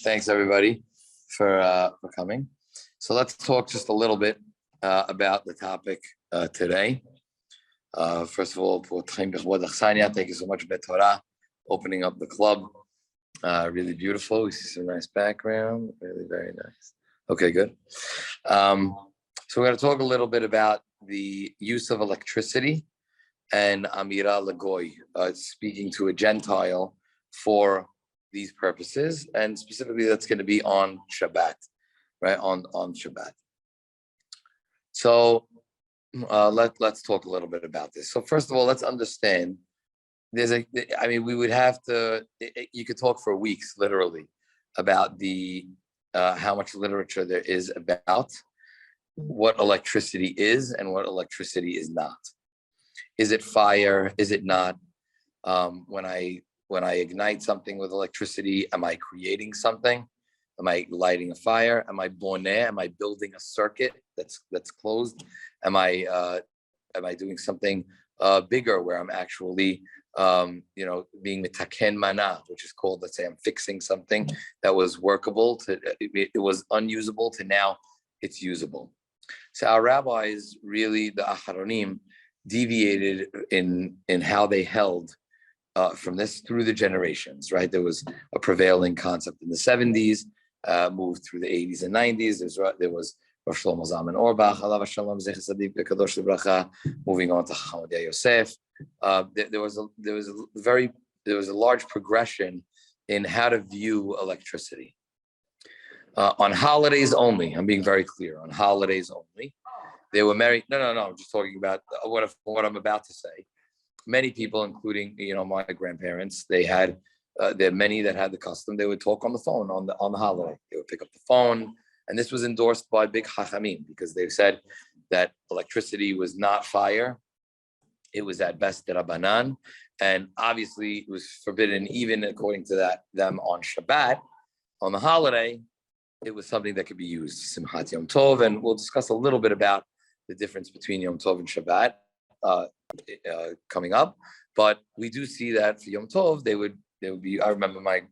Thanks everybody for coming. So let's talk just a little bit about the topic today. First of all, thank you so much, Betorah, opening up the club. Really beautiful. We see some nice background. Really very nice. Okay, good. So we're going to talk a little bit about the use of electricity and Amira Lagoy, speaking to a Gentile for these purposes, and specifically that's going to be on Shabbat, right? On Shabbat. So let's talk a little bit about this. So first of all, let's understand. We would have to. You could talk for weeks, literally, about the how much literature there is about what electricity is and what electricity is not. Is it fire? Is it not? When I ignite something with electricity, am I creating something? Am I lighting a fire? Am I boneh? Am I building a circuit that's closed? Am I doing something bigger where I'm actually being mitaken mana, which is called, let's say I'm fixing something that was workable it was unusable to now it's usable. So our rabbis, really the Acharonim, deviated in how they held from this through the generations, right? There was a prevailing concept in the 70s, moved through the 80s and 90s. There was Rav Shlomo Zalman Auerbach, Alav Shalom Zecher Tzadik V'Kadosh Livracha, moving on to Chamadia Yosef. There was a large progression in how to view electricity. On holidays only, I'm being very clear, on holidays only. They were married. No, I'm just talking about what I'm about to say. Many people, including my grandparents, there are many that had the custom. They would talk on the phone on the holiday. They would pick up the phone, and this was endorsed by big chachamim because they said that electricity was not fire; it was at best derabanan, and obviously it was forbidden even according to them on Shabbat, on the holiday. It was something that could be used, Simchat Yom Tov, and we'll discuss a little bit about the difference between Yom Tov and Shabbat coming up. But we do see that for Yom Tov, they would be. I remember my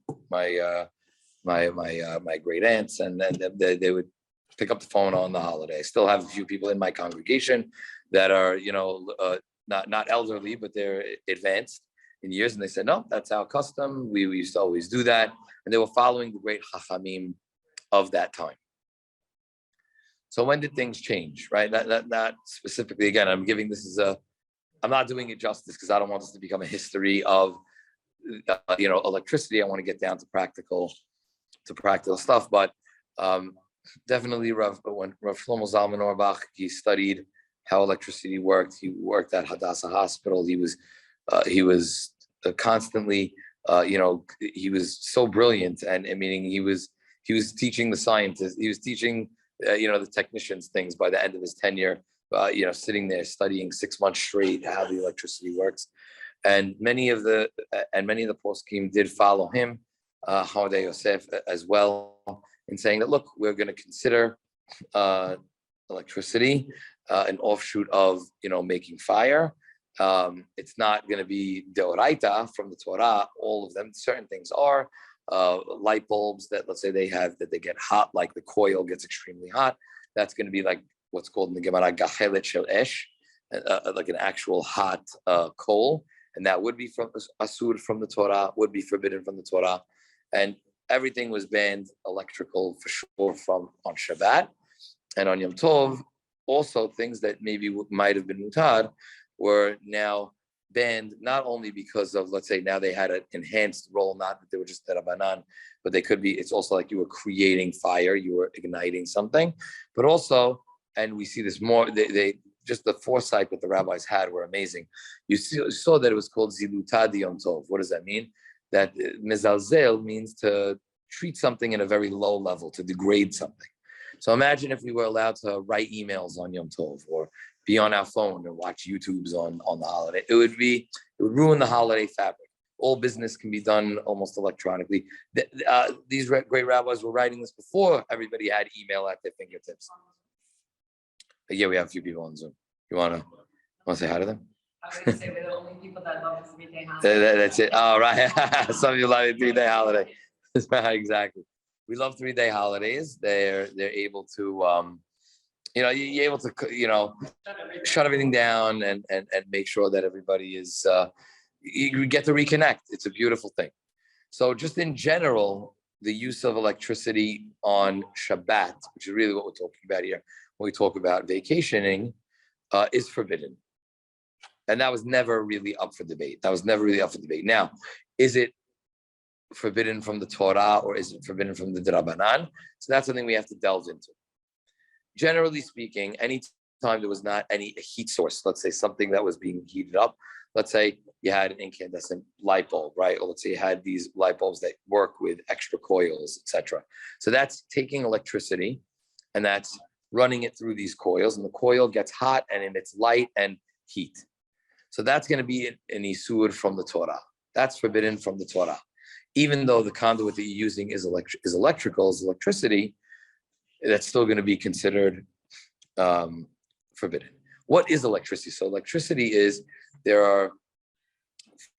great aunts, and then they would pick up the phone on the holiday. I still have a few people in my congregation that are not elderly, but they're advanced in years, and they said no, that's our custom. We used to always do that, and they were following the great chachamim of that time. So when did things change, right? That specifically, again, I'm giving this as I'm not doing it justice because I don't want this to become a history of, electricity. I want to get down to practical stuff. But definitely, when Rav Shlomo Zalman Auerbach, he studied how electricity worked. He worked at Hadassah Hospital. He was constantly, he was so brilliant, and meaning he was teaching the scientists. He was teaching the technicians things by the end of his tenure. Sitting there studying 6 months straight how the electricity works, and many of the poskim did follow him, Chamadia Yosef as well, in saying that look, we're going to consider electricity an offshoot of making fire. It's not going to be deoraita from the Torah. All of them, certain things are. Light bulbs that, let's say they get hot, like the coil gets extremely hot. That's going to be like what's called in the Gemara gachelet shel esh, like an actual hot coal, and that would be from asur from the Torah, would be forbidden from the Torah, and everything was banned electrical for sure on Shabbat, and on Yom Tov also things that maybe might have been mutar were now banned, not only because of, let's say, now they had an enhanced role, not that they were just derabanan, but they could be. It's also like you were creating fire, you were igniting something, but also. And we see this more, they just the foresight that the rabbis had were amazing. You saw that it was called Ziluta di Yom Tov. What does that mean? That mezalzel means to treat something in a very low level, to degrade something. So imagine if we were allowed to write emails on Yom Tov or be on our phone and watch YouTubes on the holiday. It would ruin the holiday fabric. All business can be done almost electronically. These great rabbis were writing this before everybody had email at their fingertips. Yeah, we have a few people on Zoom. You want to say hi to them? I was going to say we're the only people that love the 3-day holiday. That's it. Oh, right. Some of you love the 3-day holiday. Exactly. We love 3-day holidays. They're able to you're able to shut everything down and make sure that everybody is you get to reconnect. It's a beautiful thing. So just in general, the use of electricity on Shabbat, which is really what we're talking about here when we talk about vacationing, is forbidden. And that was never really up for debate. Now, is it forbidden from the Torah or is it forbidden from the Drabanan? So that's something we have to delve into. Generally speaking, any time there was not any heat source, let's say something that was being heated up, let's say you had an incandescent light bulb, right? Or let's say you had these light bulbs that work with extra coils, etc. So that's taking electricity and that's running it through these coils, and the coil gets hot and emits light and heat. So that's going to be an isur from the Torah. That's forbidden from the Torah. Even though the conduit that you're using is electricity, that's still going to be considered forbidden. What is electricity? So electricity is, there are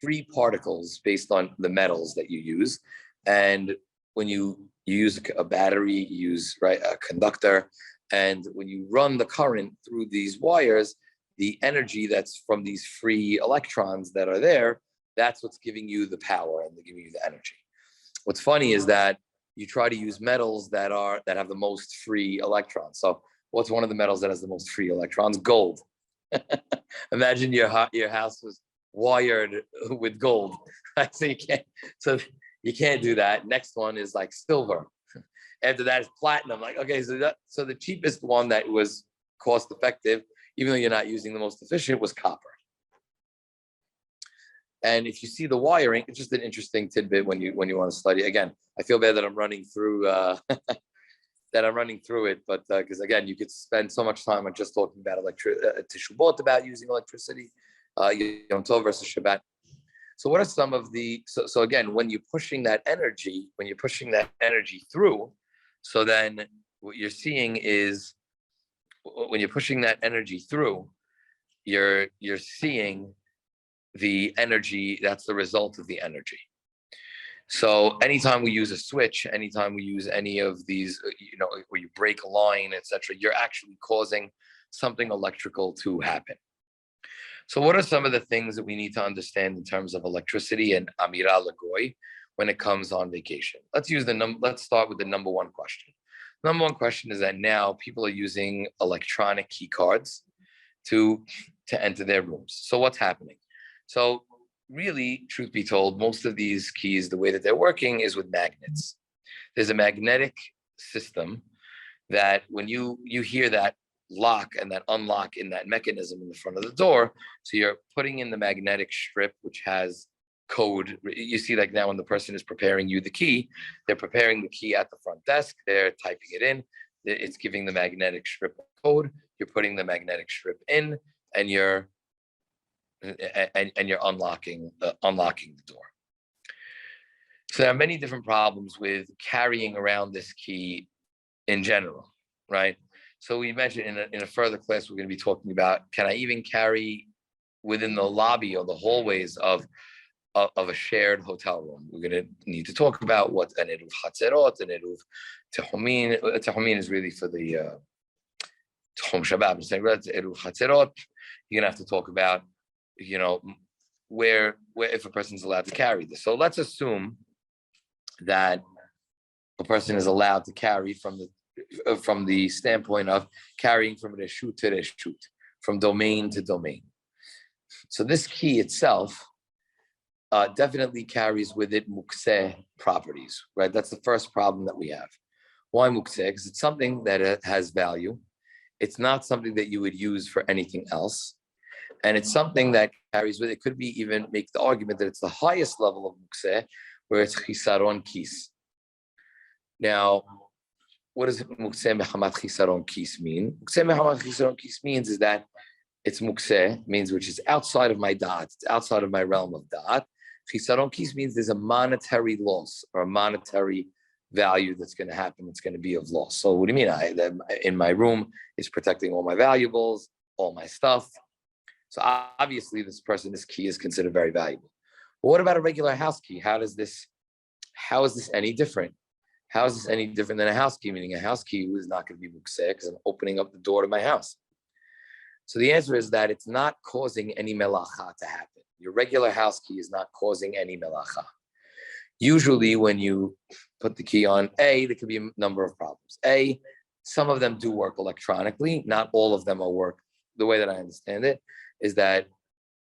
free particles based on the metals that you use. And when you use a battery, you use a conductor. And when you run the current through these wires, the energy that's from these free electrons that are there, that's what's giving you the power and giving you the energy. What's funny is that you try to use metals that have the most free electrons. So what's one of the metals that has the most free electrons? Gold. Imagine your house was wired with gold. So you can't do that. Next one is like silver. After that is platinum. So the cheapest one that was cost effective, even though you're not using the most efficient, was copper. And if you see the wiring, it's just an interesting tidbit when you want to study. Again, I feel bad that I'm running through it, but because again, you could spend so much time on just talking about Tishubot, about using electricity, Yom Tov versus Shabbat. So what are some of the so again, when you're pushing that energy through, so then what you're seeing is when you're pushing that energy through, you're seeing the energy, that's the result of the energy. So anytime we use a switch, anytime we use any of these, where you break a line, etc., you're actually causing something electrical to happen. So what are some of the things that we need to understand in terms of electricity and Amira Lagoy when it comes on vacation? Let's start with the number one question. Number one question is that now people are using electronic key cards to enter their rooms. So what's happening? So really, truth be told, most of these keys, the way that they're working is with magnets. There's a magnetic system that when you hear that lock and that unlock in that mechanism in the front of the door, so you're putting in the magnetic strip, which has code. You see, like now when the person is preparing you the key, they're preparing the key at the front desk, they're typing it in, it's giving the magnetic strip code, you're putting the magnetic strip in, and you're unlocking the door. So there are many different problems with carrying around this key in general, right? So we mentioned in a further class, we're going to be talking about, can I even carry within the lobby or the hallways of a shared hotel room? We're going to need to talk about what an eruv chatzerot, an eruv tehumin. Tehumin is really for the tehum Shabbat. Eruv chatzerot, you're going to have to talk about, where if a person's allowed to carry this. So let's assume that a person is allowed to carry from the standpoint of carrying from reshut to reshut, from domain to domain. So this key itself definitely carries with it mukseh properties, right? That's the first problem that we have. Why mukseh? Because it's something that has value. It's not something that you would use for anything else. And it's something that carries with it, could be even make the argument that it's the highest level of mukseh, where it's chisaron kis. Now, what does mukseh mehamat chisaron kis mean? Mukseh mehamat chisaron kis means is that it's mukseh, means which is outside of my da'at, it's outside of my realm of da'at. Chisaron kis means there's a monetary loss or a monetary value that's going to happen, that's going to be of loss. So what do you mean? In my room, it's protecting all my valuables, all my stuff. So obviously this key is considered very valuable. But what about a regular house key? How does this How is this any different? How is this any different than a house key? Meaning a house key is not going to be mukseh because I'm opening up the door to my house. So the answer is that it's not causing any melacha to happen. Your regular house key is not causing any melacha. Usually when you put the key on, there could be a number of problems. Some of them do work electronically. Not all of them will work. The way that I understand it is that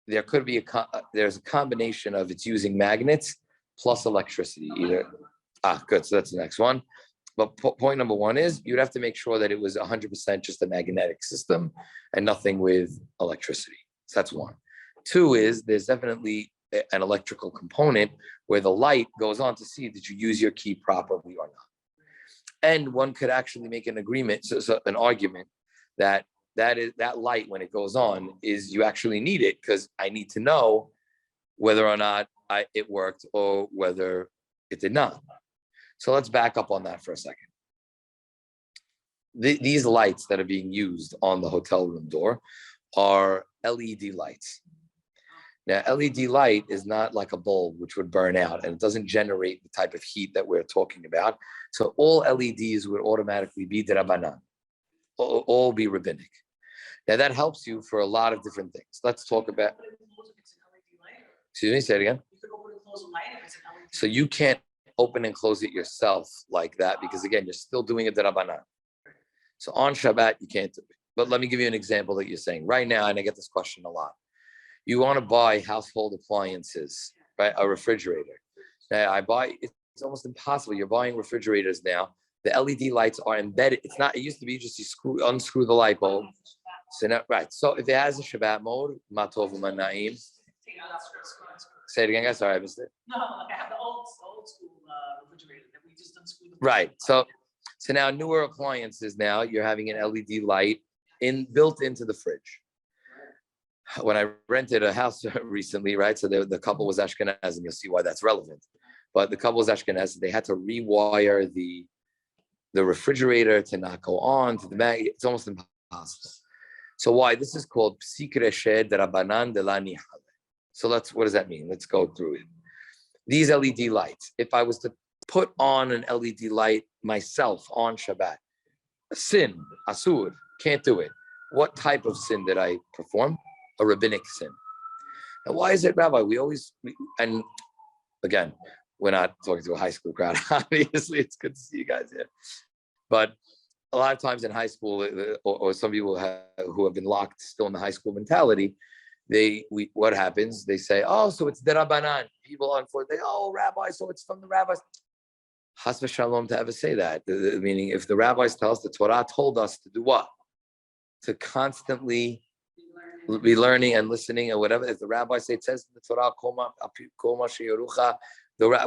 there could be there's a combination of it's using magnets plus electricity. Good. So that's the next one. But point number one is you'd have to make sure that it was 100% just a magnetic system and nothing with electricity. So that's one. Two is there's definitely an electrical component where the light goes on to see did you use your key properly or not. And one could actually make an agreement, so an argument that light when it goes on is you actually need it because I need to know whether or not it worked or whether it did not. So let's back up on that for a second. These lights that are being used on the hotel room door are LED lights. Now, LED light is not like a bulb which would burn out and it doesn't generate the type of heat that we're talking about. So all LEDs would automatically be d'Rabbanan, all be rabbinic. Now that helps you for a lot of different things. Let's talk about. Excuse me, say it again. So you can't open and close it yourself like that because again, you're still doing it d'Rabbanan. So on Shabbat, you can't do it. But let me give you an example that you're saying right now, and I get this question a lot. You want to buy household appliances, right? A refrigerator. Now it's almost impossible. You're buying refrigerators now. The LED lights are embedded. It used to be just you unscrew the light bulb. So now, right. So if it has a Shabbat mode, matov u'mana'im. Say it again, guys. Sorry, I missed it. No, I have the old school refrigerator that we just unscrew the. Right. So now newer appliances now you're having an LED light built into the fridge. When I rented a house recently, right? So the couple was Ashkenaz, and you'll see why that's relevant. But the couple was Ashkenaz, they had to rewire the refrigerator to not go on to the mag. It's almost impossible. So why? This is called psik reshe d'Rabbanan de la nihale. So what does that mean? Let's go through it. These LED lights, if I was to put on an LED light myself on Shabbat, a sin, asur, can't do it. What type of sin did I perform? A rabbinic sin. And why is it, Rabbi? And again, we're not talking to a high school crowd. Obviously, it's good to see you guys here. But a lot of times in high school, or some people who have been locked still in the high school mentality, what happens? They say, oh, so it's d'Rabbanan. People unfortunately, Rabbi, so it's from the rabbis. Chas v'shalom to ever say that. Meaning, if the rabbis tell us, the Torah told us to do what? To constantly be learning and listening or whatever. If the rabbis say it says in the Torah,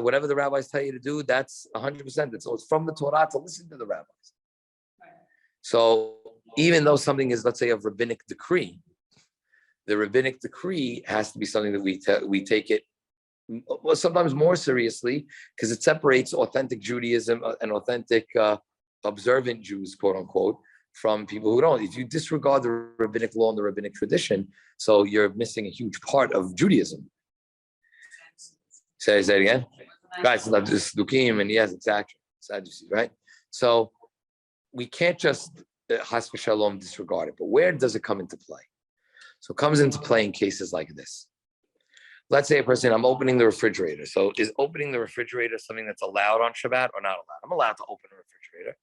whatever the rabbis tell you to do, that's 100%. So it's from the Torah to listen to the rabbis. So even though something is, let's say, a rabbinic decree, the rabbinic decree has to be something that we take it sometimes more seriously because it separates authentic Judaism and authentic observant Jews, quote unquote, from people who don't. If you disregard the rabbinic law and the rabbinic tradition, so you're missing a huge part of Judaism. Say it again. Guys, not just Dukim, and yes, exactly. Sadducees, right? So we can't just Chas v'shalom disregard it, but where does it come into play? So it comes into play in cases like this. Let's say a person, I'm opening the refrigerator. So is opening the refrigerator something that's allowed on Shabbat or not allowed? I'm allowed to open a refrigerator.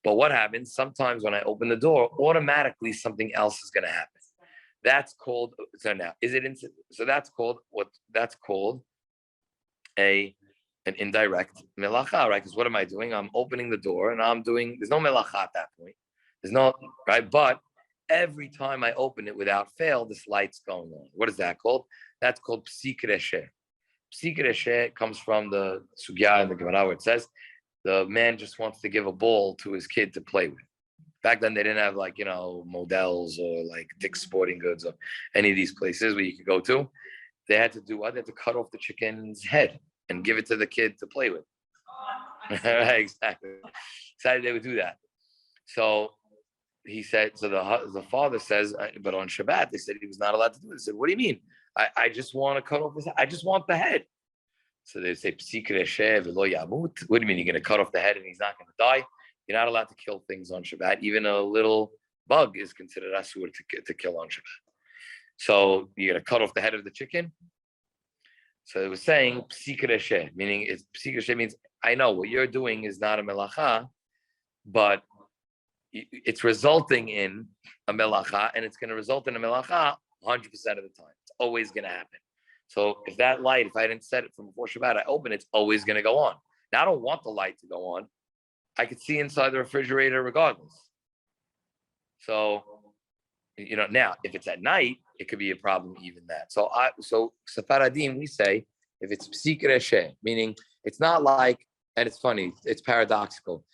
But what happens? Sometimes when I open the door, automatically something else is going to happen. That's called, so now, that's called an indirect melacha, right? Because what am I doing? I'm opening the door and there's no melacha at that point. There's no, right? But every time I open it without fail, this light's going on. What is that called? That's called psik reshe. Psik reshe comes from the sugya in the Gemara where it says, the man just wants to give a ball to his kid to play with. Back then, they didn't have models or like Dick's Sporting Goods or any of these places where you could go to. They had to do what? They had to cut off the chicken's head and give it to the kid to play with. Exactly. So they would do that. So he said, so the father says, but on Shabbat, they said he was not allowed to do this. He said, what do you mean? I just want to cut off his head. I just want the head. So they say, Psik reshe v'lo yamut. What do you mean? You're going to cut off the head and he's not going to die? You're not allowed to kill things on Shabbat. Even a little bug is considered asur to kill on Shabbat. So you're going to cut off the head of the chicken. So it was saying psik reshe, meaning it's psik reshe means I know what you're doing is not a melacha, but it's resulting in a melacha, and it's going to result in a melacha 100% of the time. It's always going to happen. So if that light, if I didn't set it from before Shabbat, I open it, it's always going to go on. Now I don't want the light to go on. I could see inside the refrigerator regardless. So, now if it's at night, it could be a problem even that. So Sephardim, we say, if it's psik reshe, meaning it's not like, and it's funny, it's paradoxical.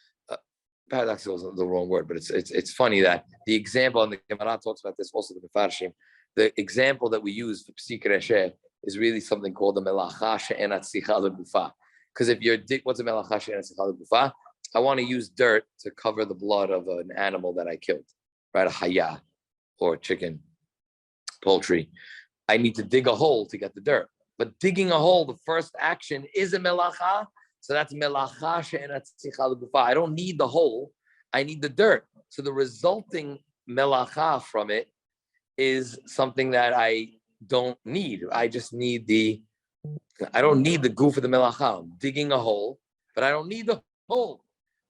Paradoxical is the wrong word, but it's funny that the example, and the Gemara talks about this also, the Mefarshim, the example that we use for psik reshe is really something called the melacha she'enat tzicha legufa. Because if you're, what's a melacha she'enat tzicha legufa? I want to use dirt to cover the blood of an animal that I killed, right? A hayah or chicken, poultry. I need to dig a hole to get the dirt. But digging a hole, the first action is a melacha. So that's melacha she'enat tzicha legufa. I don't need the hole. I need the dirt. So the resulting melacha from it is something that I don't need. I just need I don't need the goof of the melacha. I'm digging a hole, but I don't need the hole.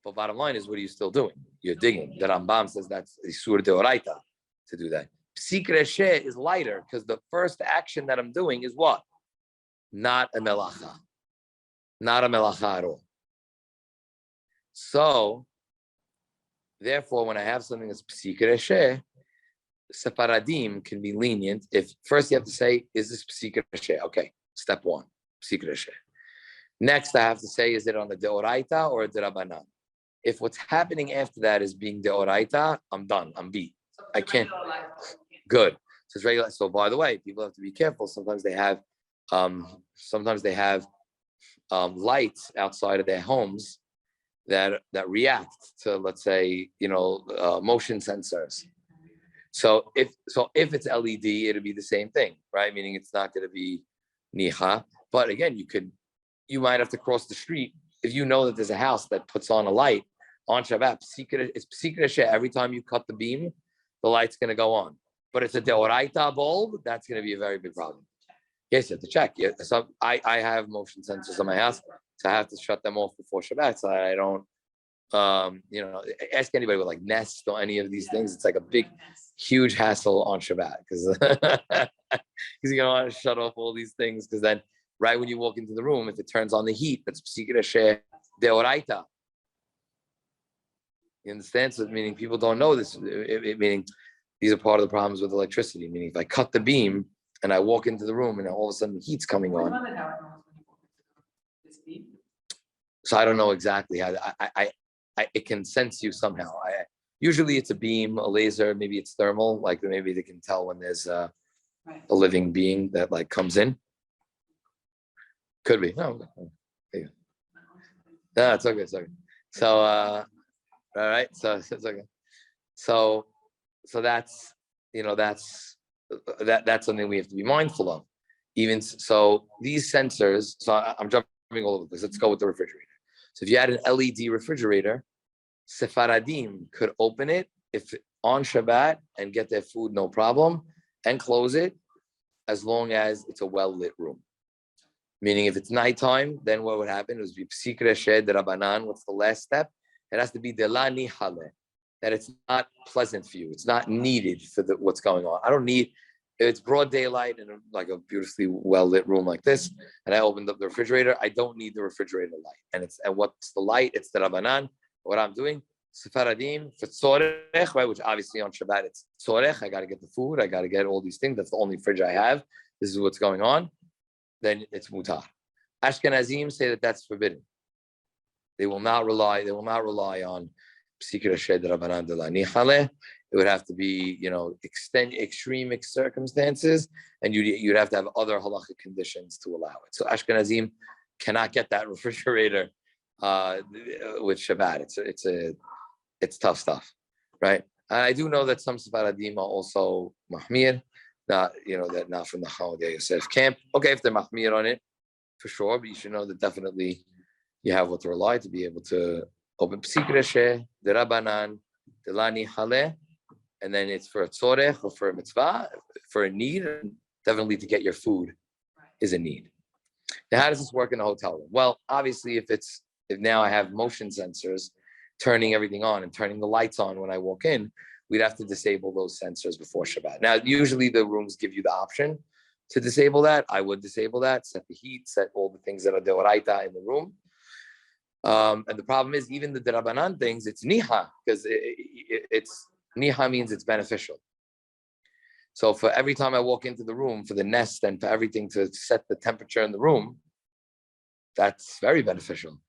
But bottom line is, what are you still doing? You're digging. The Rambam says that's isur deoraita to do that. Psik reshe is lighter because the first action that I'm doing is what? Not a melacha. Not a melacha at all. So, therefore, when I have something that's psik reshe, Sephardim can be lenient. If first you have to say, is this psik reshe? Okay, step one, psik reshe. Next, I have to say, is it on the deoraita or the rabbanan? If what's happening after that is being deoraita, I'm done. I'm beat. I can't. Good. So it's regular. So by the way, people have to be careful. Sometimes they have lights outside of their homes that react to, let's say, motion sensors. So if it's LED, it'll be the same thing, right? Meaning it's not going to be niha. But again, you might have to cross the street if you know that there's a house that puts on a light on Shabbat. It's psik reshe. Every time you cut the beam, the light's going to go on. But it's a deoraita bulb. That's going to be a very big problem. Yes, you have to check. Yeah, so I have motion sensors on my house, so I have to shut them off before Shabbat so I don't. Ask anybody with like Nest or any of these things. It's like a big, huge hassle on Shabbat because you're gonna want to shut off all these things because then right when you walk into the room, if it turns on the heat, that's psik reshe deoraita. You understand? So meaning people don't know this. Meaning these are part of the problems with electricity. Meaning if I cut the beam and I walk into the room and all of a sudden the heat's coming on. So I don't know exactly how it can sense you somehow. Usually it's a beam, a laser, maybe it's thermal, like maybe they can tell when there's a living being that like comes in. Could be. No, it's okay. It's okay. So all right. So it's okay. So that's that's something we have to be mindful of. Even so, these sensors. So I'm jumping all over this. Let's go with the refrigerator. So if you had an LED refrigerator, Sephardim could open it if on Shabbat and get their food no problem, and close it as long as it's a well-lit room. Meaning if it's nighttime, then what would happen? It would be psik reshe de rabbanan. What's the last step? It has to be de la nihale, that it's not pleasant for you. It's not needed for what's going on. I don't need, if it's broad daylight in like a beautifully well-lit room like this, and I opened up the refrigerator, I don't need the refrigerator light. And what's the light? It's the rabbanan. What I'm doing, Sephardim for tzorech, right? Which obviously on Shabbat it's tzorech. I got to get the food. I got to get all these things. That's the only fridge I have. This is what's going on. Then it's mutar. Ashkenazim say that that's forbidden. They will not rely on psik reshe de rabbanan de la nihale. It would have to be, extreme circumstances, and you'd have to have other halakha conditions to allow it. So Ashkenazim cannot get that refrigerator with Shabbat. It's tough stuff, right? And I do know that some Sephardim are also mahmir, that not from the Chawil Yosef camp. Okay, if they're mahmir on it, for sure, but you should know that definitely you have what to rely to be able to open Psik Reshe, the Rabbanan, the Lani Hale, and then it's for a tzorech or for a mitzvah, for a need, and definitely to get your food is a need. Now, how does this work in a hotel room? Well, obviously, if now I have motion sensors turning everything on and turning the lights on when I walk in, we'd have to disable those sensors before Shabbat. Now, usually the rooms give you the option to disable that. I would disable that, set the heat, set all the things that are deoraita in the room. And the problem is, even the Derabanan things, it's niha, because it's niha means it's beneficial. So for every time I walk into the room, for the nest and for everything to set the temperature in the room, that's very beneficial.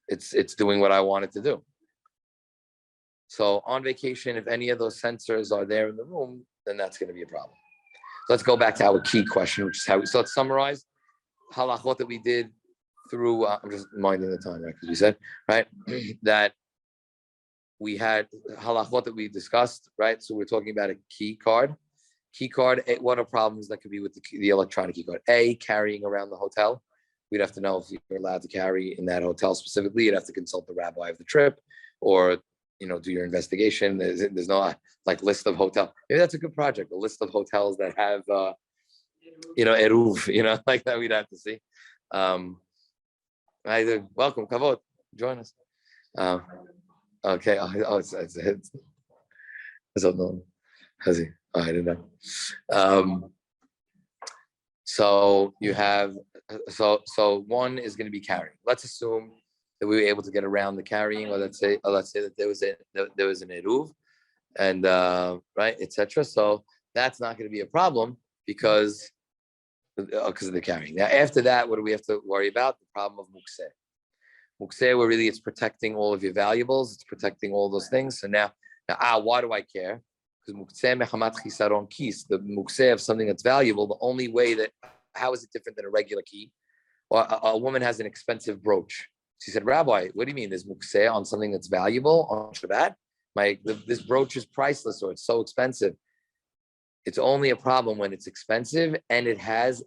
It's doing what I want it to do. So on vacation, if any of those sensors are there in the room, then that's going to be a problem. So let's go back to our key question, which is how so let's summarize halachot that we did through, I'm just minding the time, right? Because we said, right, that we had halachot that we discussed, right? So we're talking about a key card. Key card, what are problems that could be with the electronic key card? A, carrying around the hotel. We'd have to know if you're allowed to carry in that hotel specifically. You'd have to consult the rabbi of the trip, or do your investigation. There's no list of hotel. Maybe that's a good project. A list of hotels that have eruv, like that we'd have to see. Welcome, kavod, join us. Okay. It's no. Has he? Oh, I didn't know. So you have so one is going to be carrying. Let's assume that we were able to get around the carrying, or let's say that there was an eruv, and right, etc. So that's not going to be a problem because of the carrying. Now after that, what do we have to worry about? The problem of mukseh. Mukseh, where really it's protecting all of your valuables, it's protecting all those things. So now, why do I care? Because mukseh mechamat chisaron kis, the mukseh of something that's valuable, the only way that, how is it different than a regular key? Or a woman has an expensive brooch. She said, Rabbi, what do you mean there's mukseh on something that's valuable on Shabbat? This brooch is priceless, or it's so expensive. It's only a problem when it's expensive and it has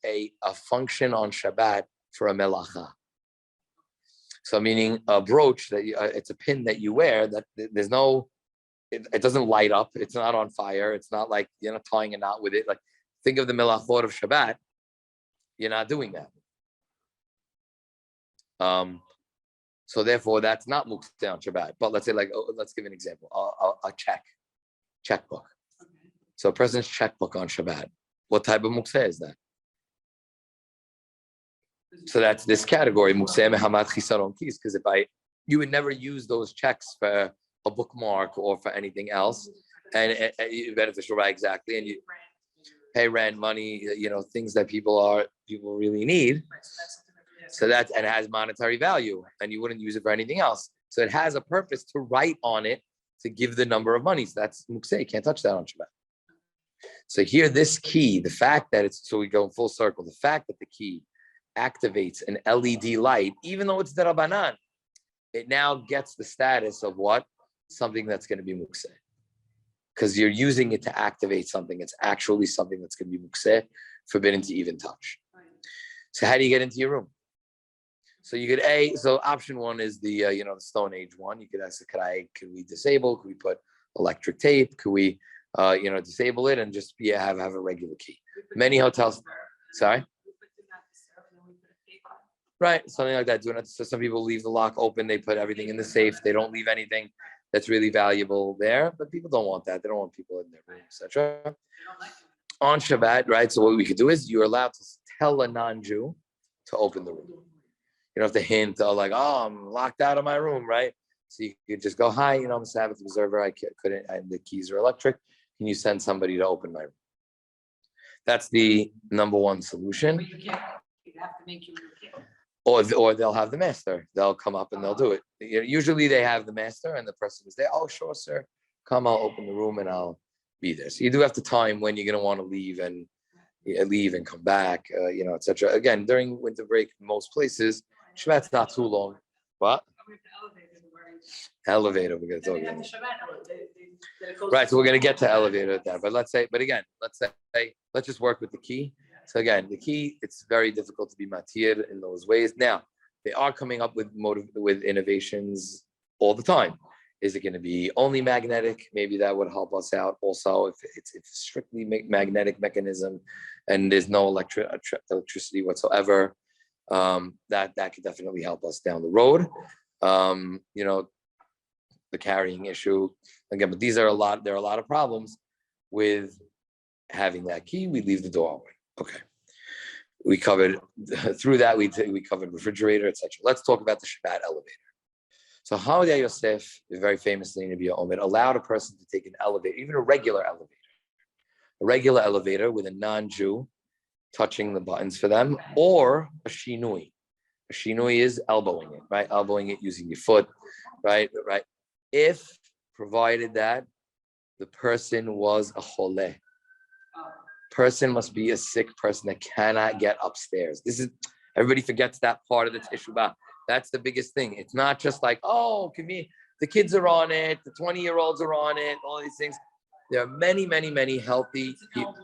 a function on Shabbat for a melacha. So meaning a brooch that it's a pin that you wear that there's no, it doesn't light up. It's not on fire. It's not like you're not tying a knot with it. Like think of the melachot of Shabbat. You're not doing that. So therefore that's not mukseh on Shabbat. But let's say let's give an example. A checkbook. So a person's checkbook on Shabbat. What type of mukseh is that? So that's this category, mukseh mehamat chisaron kis, because you would never use those checks for a bookmark or for anything else, and beneficial, right? Exactly, and you pay rent, money, things that people really need. So and it has monetary value, and you wouldn't use it for anything else. So it has a purpose to write on it to give the number of money. So that's mukseh. You can't touch that on Shabbat. So here, this key, the fact that so we go in full circle. The fact that the key activates an LED light, even though it's derabanan, it now gets the status of what? Something that's going to be mukseh. Because you're using it to activate something. It's actually something that's going to be mukseh, forbidden to even touch. So how do you get into your room? So you could so option one is the the Stone Age one. You could ask, could we disable? Could we put electric tape? Could we disable it and just have a regular key? Many hotels, sorry. Right, something like that. So some people leave the lock open. They put everything in the safe. They don't leave anything that's really valuable there. But people don't want that. They don't want people in their room, etc. On Shabbat, right? So what we could do is you're allowed to tell a non-Jew to open the room. You don't have to hint, I'm locked out of my room, right? So you could just go, hi, I'm a Sabbath observer. I couldn't, and the keys are electric. Can you send somebody to open my room? That's the number one solution. You have to make you Or they'll have the master. They'll come up and they'll do it. Usually they have the master and the person is there. Oh, sure, sir. Come, I'll open the room and I'll be there. So you do have to time when you're going to want to leave and come back, etc. Again, during winter break, in most places, Shabbat's not too long. What? Elevator, we're going to talk about. Right, so we're going to get to elevator at that. But let's just work with the key. So again, the key, it's very difficult to be matir in those ways. Now, they are coming up with innovations all the time. Is it going to be only magnetic? Maybe that would help us out. Also, if it's strictly magnetic mechanism and there's no electricity whatsoever, that could definitely help us down the road. The carrying issue again, but there are a lot of problems with having that key. We leave the door open. Okay, we covered through that. We covered refrigerator, etc. Let's talk about the Shabbat elevator. So Hawdei Yosef, very famously in Nebiya Omer, allowed a person to take an elevator, even a regular elevator with a non-Jew touching the buttons for them, or a shinui. A shinui is elbowing it, right? Elbowing it using your foot, right? If provided that the person was a chole. Person must be a sick person that cannot get upstairs. Everybody forgets that part of the teshuvah. That's the biggest thing. It's not just like, oh, the kids are on it, the 20-year-olds are on it, all these things. There are many, many, many healthy people,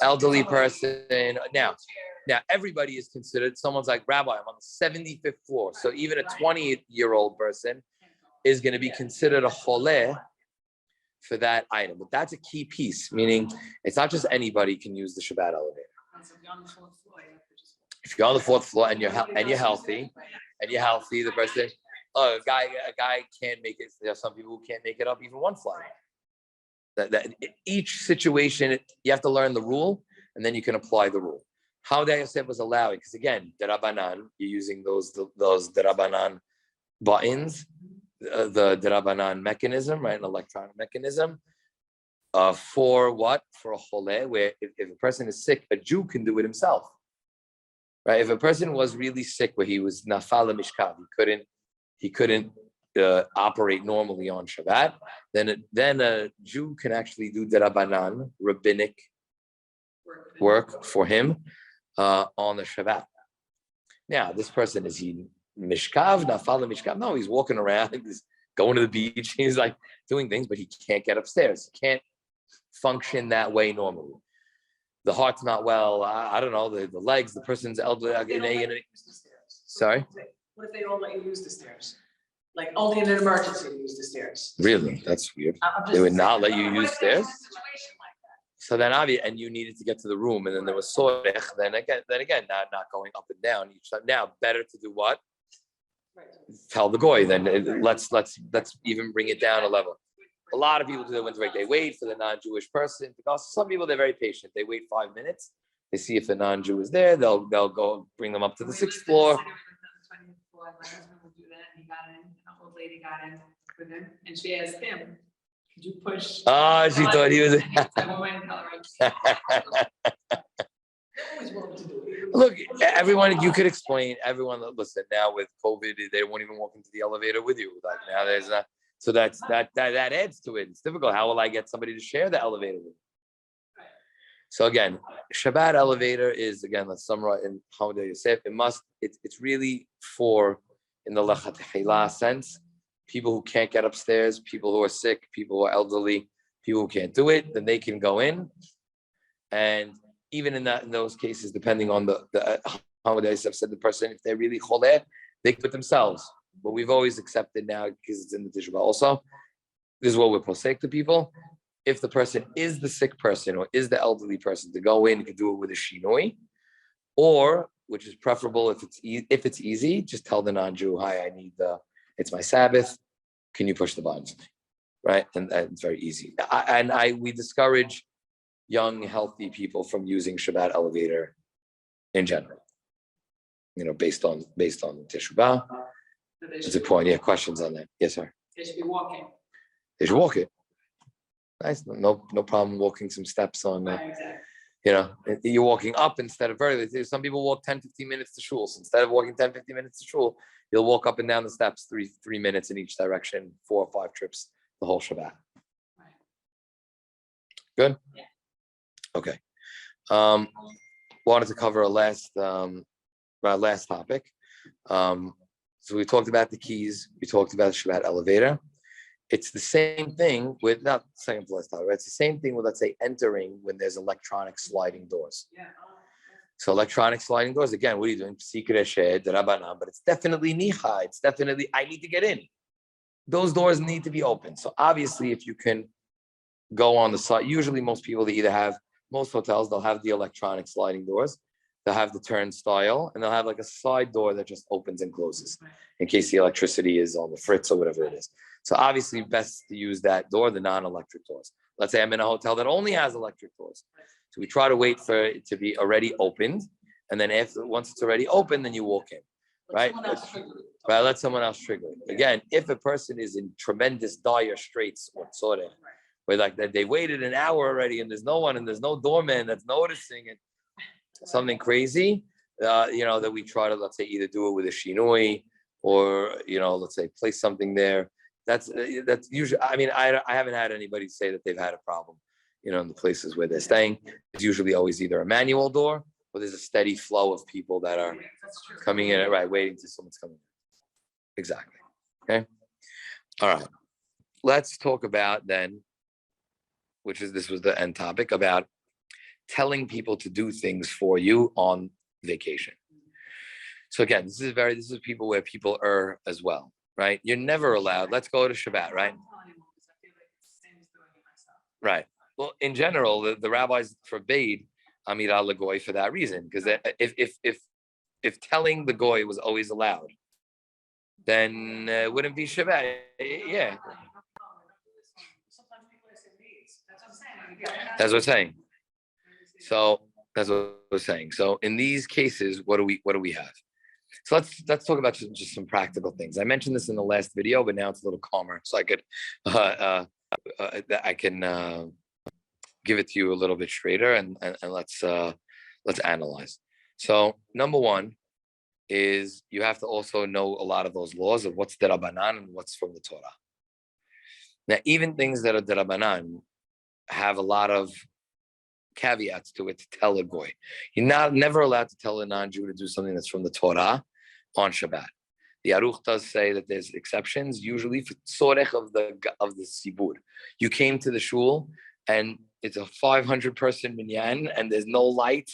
elderly person. Now, everybody is considered. Someone's like, Rabbi, I'm on the 75th floor. So even a 20-year-old person is going to be considered a choleh for that item. But that's a key piece, meaning it's not just anybody can use the Shabbat elevator. If you're on the fourth floor and you're healthy, the person, a guy can't make it. There are some people who can't make it up even one flight. That each situation, you have to learn the rule, and then you can apply the rule. How the Yosef was allowing, because again, derabanan, you're using those derabanan buttons, the derabanan mechanism, right, an electronic mechanism. For what? For a chole, where if a person is sick, a Jew can do it himself. Right? If a person was really sick, where he was nafal mishkav, he couldn't operate normally on Shabbat, then a Jew can actually do derabanan, rabbinic work for him on the Shabbat. Now, this person, is he mishkav, nafal mishkav? No, he's walking around, he's going to the beach, he's like doing things, but he can't get upstairs. He can't function that way normally. The heart's not well. I don't know, the legs, the person's elderly. Sorry? What if they don't let you use the stairs? Like only in an emergency to use the stairs. Really? That's weird. They would not let you use stairs? So then and you needed to get to the room, and then there was sorech, then again, not going up and down each time. Now, better to do what? Right. Tell the goy, then let's even bring it down a level. A lot of people do that when they wait for the non-Jewish person to go. Some people, they're very patient. They wait 5 minutes. They see if the non-Jew is there. They'll go bring them up to the 6th floor. My husband would do that. He got in. An old lady got in with him, and she asked him, "Could you push?" Oh, she thought he was. Look, everyone, you could explain. Everyone, listen. Now with COVID, they won't even walk into the elevator with you. Like now, there's not. So that adds to it. It's difficult. How will I get somebody to share the elevator with me? So again, Shabbat elevator is, again, let's summarize in Hawdei Yosef. It's really for, in the Lechat Heilah sense, people who can't get upstairs, people who are sick, people who are elderly, people who can't do it, then they can go in. And even in those cases, depending on the Hawdei Yosef said, the person, if they're really choleh, they can put themselves. But we've always accepted now, because it's in the teshuvah also, this is what we're posek to people. If the person is the sick person or is the elderly person, to go in, you can do it with a shinoi, or, which is preferable if it's easy, just tell the non-Jew, hi, it's my Sabbath, can you push the buttons, right? And it's very easy. We discourage young, healthy people from using Shabbat elevator in general, based on teshuvah. That's a point. Yeah, questions on that? Yes, sir. They should be walking. They should walk it. Nice. No problem walking some steps on. Exactly. You're walking up instead of vertically. Some people walk 10, 15 minutes to shul. So instead of walking 10, 15 minutes to shul, you'll walk up and down the steps 3 minutes in each direction, 4 or 5 trips the whole Shabbat. Right. Good? Yeah. Okay. Wanted to cover our last topic. So we talked about the keys. We talked about the Shabbat elevator. It's the same thing with, not second to last topic, it's the same thing with, let's say, entering when there's electronic sliding doors. Yeah. So electronic sliding doors, again, what are you doing? But it's definitely nicha. It's definitely, I need to get in. Those doors need to be open. So obviously, if you can go on the side, usually most people, they either have, most hotels, they'll have the electronic sliding doors. They'll have the turnstile, and they'll have like a side door that just opens and closes in case the electricity is on the fritz or whatever it is. So obviously, best to use that door, the non-electric doors. Let's say I'm in a hotel that only has electric doors. So we try to wait for it to be already opened. And then once it's already open, then you walk in, right? Right, let someone else trigger it. Again, if a person is in tremendous dire straits or sort of, where like that they waited an hour already and there's no one and there's no doorman that's noticing it, something crazy, that we try to, let's say, either do it with a shinoi or, let's say place something there. That's usually, I haven't had anybody say that they've had a problem, in the places where they're staying. It's usually always either a manual door or there's a steady flow of people that are coming in, right, waiting till someone's coming in. Exactly. Okay. All right. Let's talk about then, this was the end topic, about telling people to do things for you on vacation. So again, this is people where people err as well, right? You're never allowed. Let's go to Shabbat, right? Right. Well, in general, the rabbis forbade Amira legoy for that reason, because if telling the goy was always allowed, then it wouldn't be Shabbat. Yeah. That's what I'm saying. So that's what we're saying. So in these cases, what do we have? So let's talk about just some practical things. I mentioned this in the last video, but now it's a little calmer, so I can give it to you a little bit straighter, and let's analyze. So number one is you have to also know a lot of those laws of what's derabanan and what's from the Torah. Now, even things that are derabanan have a lot of caveats to it to tell a goy. You're never allowed to tell a non-Jew to do something that's from the Torah on Shabbat. The Aruch does say that there's exceptions, usually for tzorech of the sibur. You came to the shul and it's a 500-person minyan and there's no light.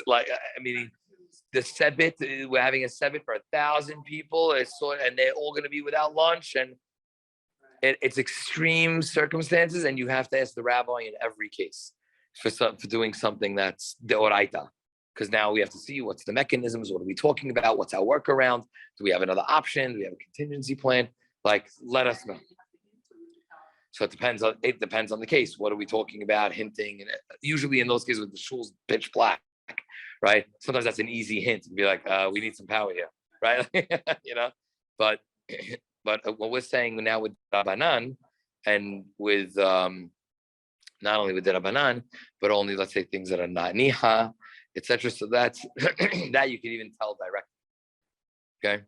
The sebit, we're having a sebit for 1,000 people, and they're all going to be without lunch, and it's extreme circumstances, and you have to ask the rabbi in every case for doing something that's deoraita, because now we have to see what's the mechanisms, what are we talking about, what's our workaround, do we have another option, do we have a contingency plan? Like, let us know. So it depends on the case. What are we talking about? Hinting, and usually in those cases with the shul's pitch black, right? Sometimes that's an easy hint to be like, we need some power here, right? But what we're saying now with Rabbanan and with not only with Rabbanan, but only, let's say, things that are not niha, etc. So that's that you can even tell directly. Okay.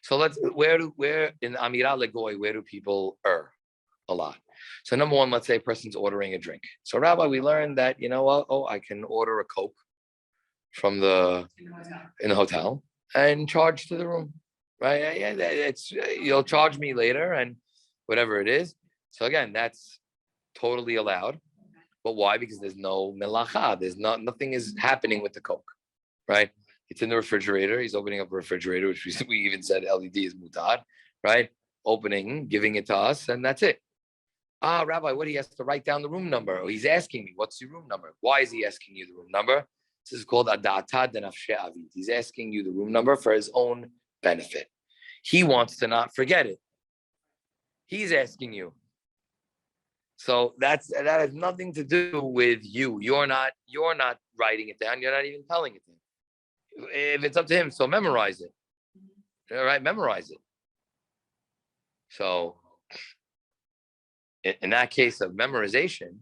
So where in Amira Legoy, where do people err a lot? So number one, let's say a person's ordering a drink. So Rabbi, we learned that, I can order a Coke from in the hotel and charge to the room, right? Yeah, you'll charge me later and whatever it is. So again, that's totally allowed. But why? Because there's no melacha. Nothing is happening with the Coke, right? It's in the refrigerator. He's opening up a refrigerator, which we even said LED is mutad, right? Opening, giving it to us, and that's it. Rabbi, what, he has to write down the room number? Or he's asking me, what's your room number? Why is he asking you the room number? This is called adata denafshe avid. He's asking you the room number for his own benefit. He wants to not forget it. He's asking you. So that has nothing to do with you. You're not writing it down. You're not even telling it to him. If it's up to him, so memorize it. All right, memorize it. So in that case of memorization,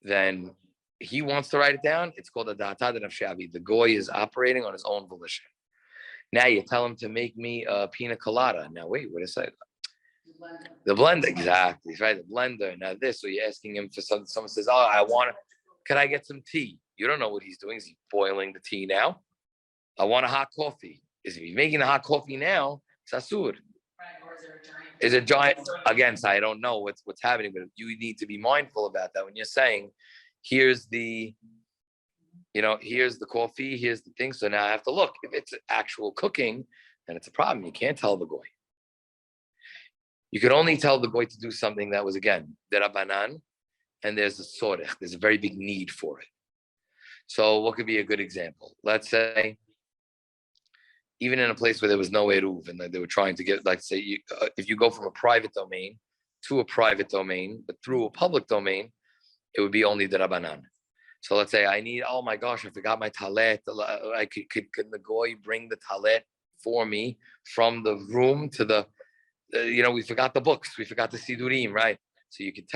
then he wants to write it down. It's called a data of shavi. The goy is operating on his own volition. Now you tell him to make me a pina colada. Now wait, what is that? The blender, exactly, right? The blender. Now this, so you're asking him for something. Someone says, can I get some tea? You don't know what he's doing. Is he boiling the tea now? I want a hot coffee. Is he making a hot coffee now? It's asur. Is a giant, again, so I don't know what's happening, but you need to be mindful about that when you're saying, here's the here's the coffee, here's the thing. So now I have to look. If it's actual cooking, then it's a problem. You can't tell the goy. You could only tell the goy to do something that was, again, derabanan, and there's a sorech. There's a very big need for it. So what could be a good example? Let's say, even in a place where there was no eruv, and they were trying to get, like, say, if you go from a private domain to a private domain, but through a public domain, it would be only derabanan. So let's say I need, oh my gosh, I forgot my talet. I could the goy bring the talet for me from the room to the, we forgot the books, we forgot the sidurim, right? So you could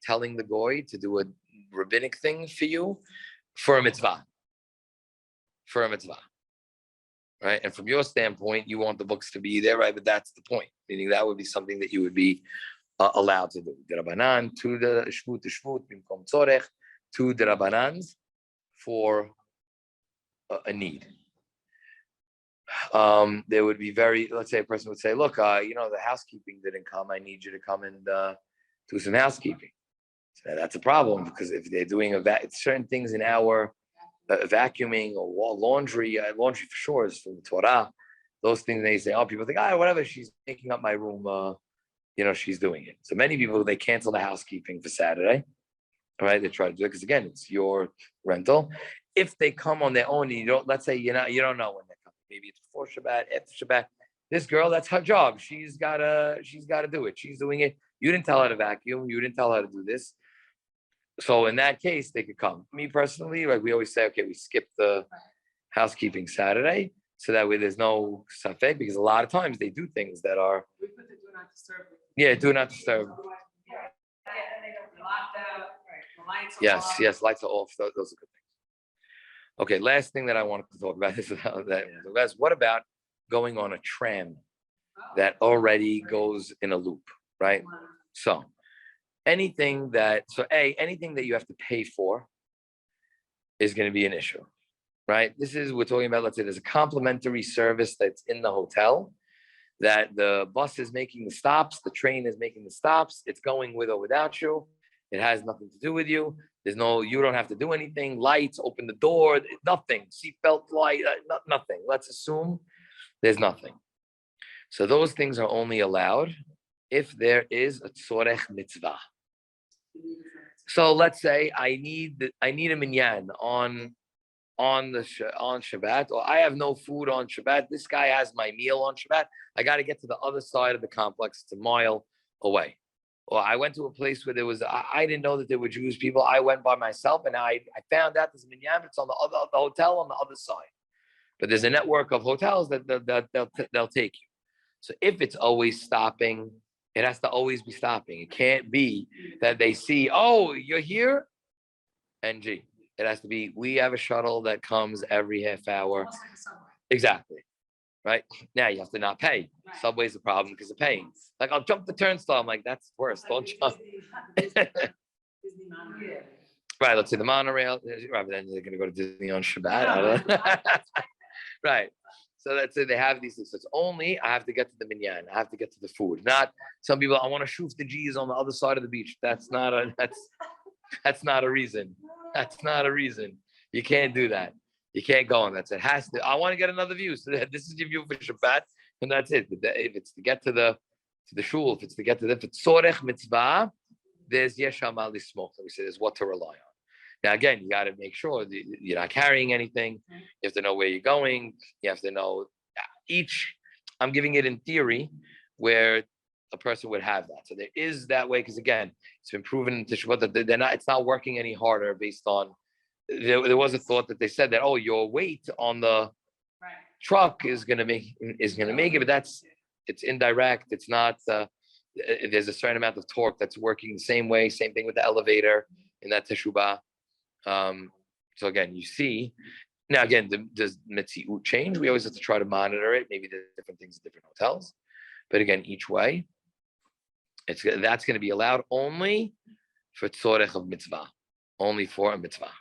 telling the goy to do a rabbinic thing for you for a mitzvah, right? And from your standpoint, you want the books to be there, right? But that's the point, meaning that would be something that you would be allowed to do. Derabanan to the shvut bimkom tzorech, to derabanans for a need. There would be let's say a person would say, look, the housekeeping didn't come. I need you to come and do some housekeeping. So that's a problem, because if they're doing certain things in our vacuuming or laundry for sure is from the Torah. Those things they say, people think, whatever, she's making up my room, she's doing it. So many people, they cancel the housekeeping for Saturday. All right, they try to do it because, again, it's your rental. If they come on their own, let's say you don't know when they're coming. Maybe it's before Shabbat, after Shabbat. This girl, that's her job. She's gotta do it. She's doing it. You didn't tell her to vacuum. You didn't tell her to do this. So in that case, they could come. Me personally, like we always say, okay, we skip the housekeeping Saturday, so that way there's no safek, because a lot of times they do things that are. We put the do not disturb. Yeah, do not disturb. Yes, lights are off. Those are good things. Okay, last thing that I wanted to talk about is what about going on a tram that already goes in a loop, right? So anything that you have to pay for is going to be an issue, right? We're talking about, let's say there's a complimentary service that's in the hotel, that the bus is making the stops, the train is making the stops, it's going with or without you. It has nothing to do with you. You don't have to do anything. Lights, open the door, nothing. Seatbelt light, nothing. Let's assume there's nothing. So those things are only allowed if there is a tzorech mitzvah. So let's say I need a minyan on Shabbat, or I have no food on Shabbat. This guy has my meal on Shabbat. I got to get to the other side of the complex. It's a mile away. Or I went to a place where I didn't know that there were Jewish people. I went by myself, and I found out there's a minyan. It's on the hotel on the other side. But there's a network of hotels that they'll take you. So if it's always stopping, it has to always be stopping. It can't be that they see, oh, you're here, and it has to be, we have a shuttle that comes every half hour. Exactly. Right? Now you have to not pay. Subway's a problem because of paying. Like, I'll jump the turnstile. I'm like, that's worse. Don't jump. Right. Let's say the monorail. Right, but then they're going to go to Disney on Shabbat. Right. So that's it. They have these things. So it's only I have to get to the minyan. I have to get to the food. Not some people. I want to shoot the G's on the other side of the beach. That's not a reason. That's not a reason. You can't do that. You can't go on that. It has to. I want to get another view. So this is your view for Shabbat, and that's it. If it's to get to the shul, if it's tzorech mitzvah, there's yesham lismoch. We say there's what to rely on. Now again, you got to make sure that you're not carrying anything. You have to know where you're going. You have to know each. I'm giving it in theory where a person would have that. So there is that way, because again, it's been proven in Tishvat that it's not working any harder based on. There was a thought that they said that, your weight on the truck is going to make it, but it's indirect. It's not. There's a certain amount of torque that's working the same way. Same thing with the elevator in that teshubah. So again, you see. Now again, does Metziut change? We always have to try to monitor it. Maybe there's different things at different hotels, but again, each way, that's going to be allowed only for tzorech of mitzvah, only for a mitzvah.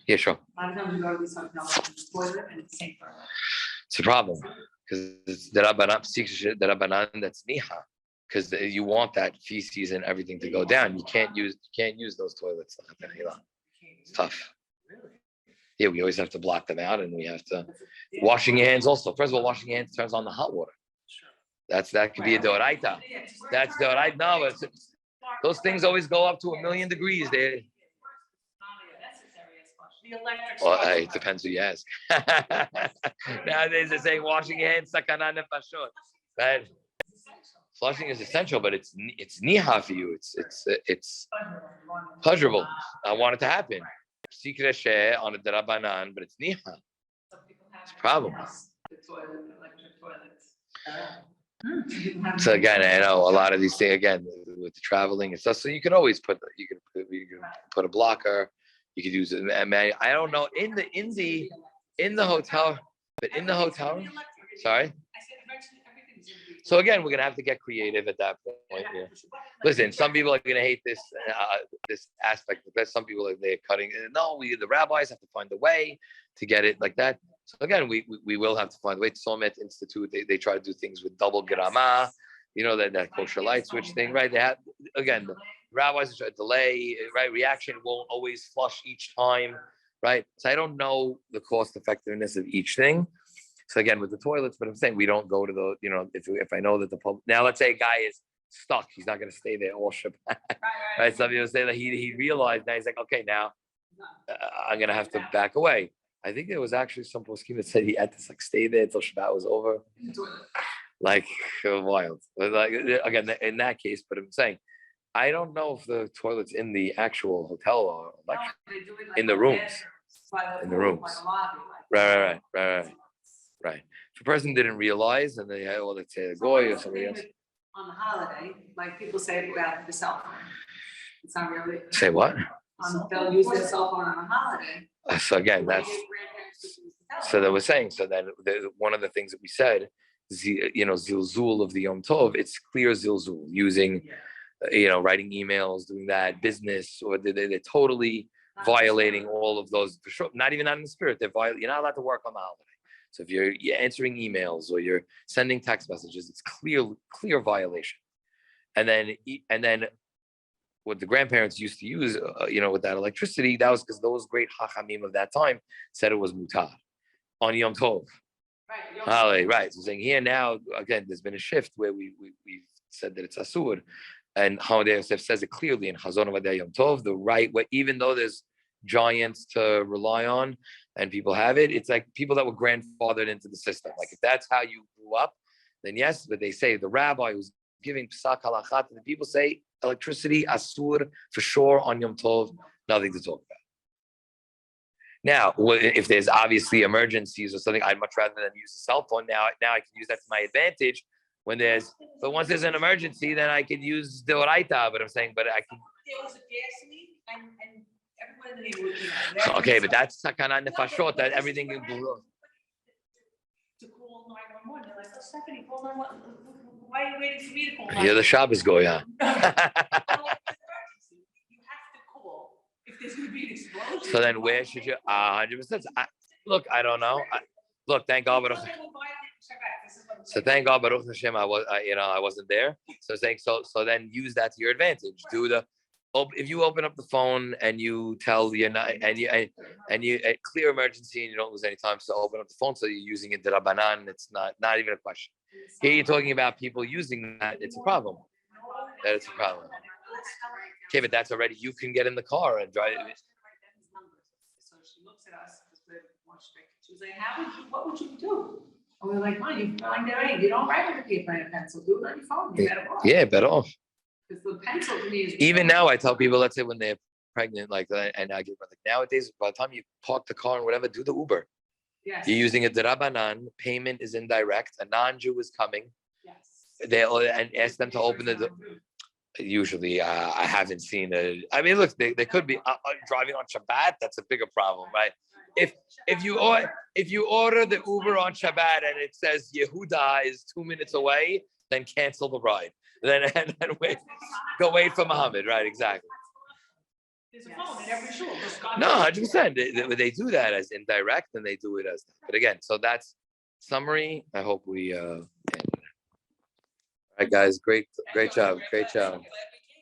Yeah, sure. A lot of times we go to these hotels and the toilet and it's safer. It's a problem because it's the Rabbanan that's niha, because you want that feces and everything to go down. You can't use those toilets. It's tough. Yeah, we always have to block them out, and we have to washing your hands also. First of all, washing your hands turns on the hot water. That could be a doraita. That's doraita. No, but those things always go up to 1,000,000 degrees. They. Well, it depends who you ask. Nowadays they're saying washing your hands sakana nefashot. Right? Flushing is essential, but it's niha for you. It's pleasurable. I want it to happen. Secret share on a darabanan, but it's niha. It's a problem. So again, I know a lot of these things again with the traveling and stuff. So you can always put a blocker. You could use it. I don't know in the hotel, but in the hotel. Sorry. So again, we're gonna have to get creative at that point. Yeah. Listen, some people are gonna hate this aspect of this. Some people they're cutting. No, the rabbis have to find a way to get it like that. So again, we will have to find a way. Somet Institute, they try to do things with double grama, that kosher light switch thing, right? They have again the rabbis try to delay, right? Reaction won't always flush each time, right? So I don't know the cost effectiveness of each thing. So again, with the toilets, but I'm saying we don't go to the, if I know that the public, now let's say a guy is stuck, he's not going to stay there all Shabbat, right? Some people say that he realized now he's like, okay, now I'm going to have to back away. I think there was actually some poskim that said he had to stay there until Shabbat was over. Like wild. But again, in that case, but I'm saying, I don't know if the toilet's in the actual hotel or in the rooms. In the rooms. Right. If a person didn't realize and they had, let's say a goy or somebody else. On the holiday, like people say about the cell phone. It's not really. Say what? They'll use their cell phone on a holiday. So again, so they were saying, so then one of the things that we said, zilzul of the Yom Tov, it's clear zilzul using, writing emails, doing that business, or they're totally violating all of those for sure. Not even out in the spirit. You're not allowed to work on the holiday. So if you're answering emails or you're sending text messages, it's clear violation. And then what the grandparents used to use, with that electricity, that was because those great hachamim of that time said it was mutar on Yom Tov. Right. So saying here now, again, there's been a shift where we've said that it's asur, and Hamadei Yosef says it clearly in Chazon Vadei Yom Tov, the right way, even though there's giants to rely on and people have it, it's like people that were grandfathered into the system. Like if that's how you grew up, then yes, but they say the rabbi who's giving Psak Halakha to the people say electricity, asur, for sure on Yom Tov, nothing to talk about. Now, if there's obviously emergencies or something, I'd much rather than use a cell phone. Now I can use that to my advantage but once there's an emergency, then I could use the oraita, but I'm saying, but I can. There was a gas leak and everyone in the neighborhood. Okay, but that's sakana nefashot, that everything can be. To call 911, they're like, oh, Stephanie, call 911. Why are you waiting for me to call 911? You're the Shabbos goy, yeah. You have to call if there's going to be an explosion. So then where should you, 100%. Look, I don't know. Thank God. So thank God, Baruch Hashem, I wasn't there. So saying, so then use that to your advantage. If you open up the phone and you tell you clear emergency and you don't lose any time, so open up the phone. So you're using it derabanan. It's not even a question. Here you're talking about people using that. It's a problem. It's a problem. Okay, but that's already, you can get in the car and drive. So she looks at us because we're more strict. She was like, what would you do? And we're like, Mom, you find their aid. You don't write with a paper and a pencil. Do it on your phone. You're better off. Yeah, better off. Because the pencil to me is. Even now, I tell people, let's say when they're pregnant, like that, and I give like nowadays, by the time you park the car and whatever, do the Uber. Yes. You're using a derabanan. Payment is indirect. A non-Jew is coming. Yes. And ask them to open the door. Usually, I haven't seen it. I mean, look, they could be driving on Shabbat. That's a bigger problem, right? If you order the Uber on Shabbat and it says Yehuda is 2 minutes away, then cancel the ride. Then wait for Muhammad, right? Exactly. There's a phone in every shul. No, 100%. They do that as indirect, and they do it as. But again, so that's summary. I hope we. All right, guys. Great job.